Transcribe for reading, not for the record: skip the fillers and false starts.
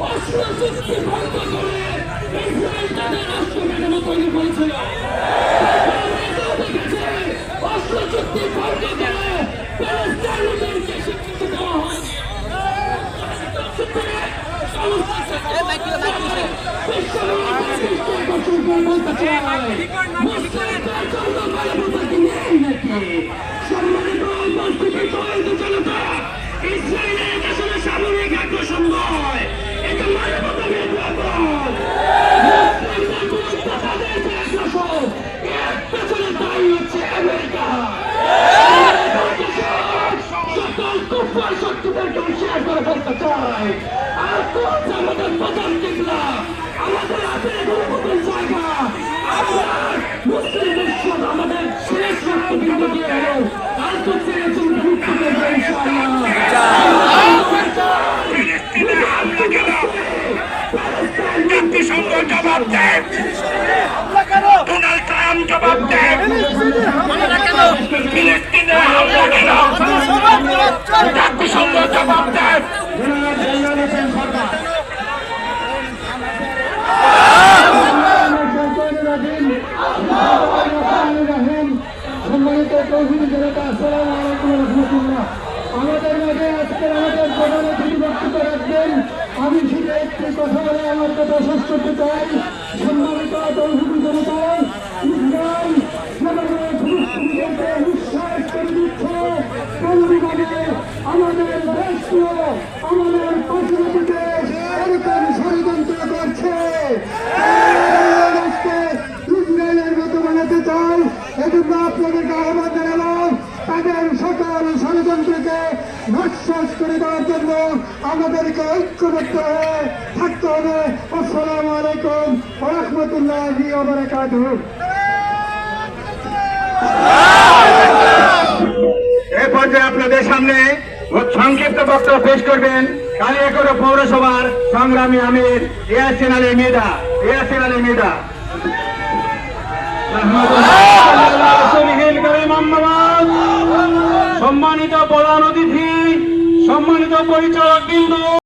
অস্ত্র চুক্তি ভঙ্গ করে ইসরায়েল তাদের রাষ্ট্র কাঠামো তৈরি করেছিল। অস্ত্র চুক্তি ভঙ্গ করে প্যালেস্টাইনিদেরকে স্বীকৃতি দেওয়া হয়নি। বলতে চাই সম্মানিত উপস্থিতি তৈরি জনতা, ইসরায়েলের আসলে সামরিক আগ্রাসন নয়, এটা মানবতা বিরোধী অপরাধ। মুসলিমদের বিরুদ্ধে তাদের যে আগ্রাসন, এর পেছনে দায়ী হচ্ছে আমেরিকা। সকল কুফর শক্তিদেরকে শেয়ার করে বলতে চাই, আর কোন আমাদের প্রধান কিবলা, আমাদের হাতে গুরুত্বপূর্ণ জায়গা, আপনার মুসলিম বিশ্ব আমাদের শেষ রক্তবিন্দু দিয়ে হল আর তো চেয়েছেন গুরুত্ব দেবে ইনশাআল্লাহ। জাতিসংঘ জবাব দেন, ডোনাল্ড ট্রাম্প জবাব দেন, ফিলিস্তিনে হামলা কেন, জাতিসংঘ জবাব দেন। সম্মানিত তৌহিদি জনতা, আসসালামু আলাইকুম ওয়া রাহমাতুল্লাহ। আমাদের মাঝে আজকে আমাদের প্রধান অতিথি বক্তব্য রাখবেন। আমি শুধু একটি কথা বলে আমার কথা শেষ করতে চাই। সম্মানিত তৌহিদি জনতা, ইসরায়েল ফিলিস্তিনিদেরকে নিঃশ্বাস করে দিচ্ছে, পূর্বভাবে আমাদের দেশীয় আমাদের পার্শ্ববর্তী দেশ এরকম ষড়যন্ত্র করছে। ইসরায়েলের মতো বানাতে চাই, এজন্য আপনাদেরকে আহ্বান জানালাম, তাদের সকল ষড়যন্ত্রকে নস্যাৎ করে দেওয়ার জন্য আমাদেরকে ঐক্যবদ্ধ হয়ে থাকতে হবে। আসসালামু আলাইকুম ওয়া রাহমাতুল্লাহি ওয়া বারাকাতুহু। এই পর্যায়ে আপনাদের সামনে সংক্ষিপ্ত বক্তব্য পেশ করবেন কালিয়াকৈর পৌরসভার সংগ্রামী আমির ইয়াসিন আলী মৃধা। সম্মানিত প্রধান অতিথি, সম্মানিত পরিচালক বৃন্দ।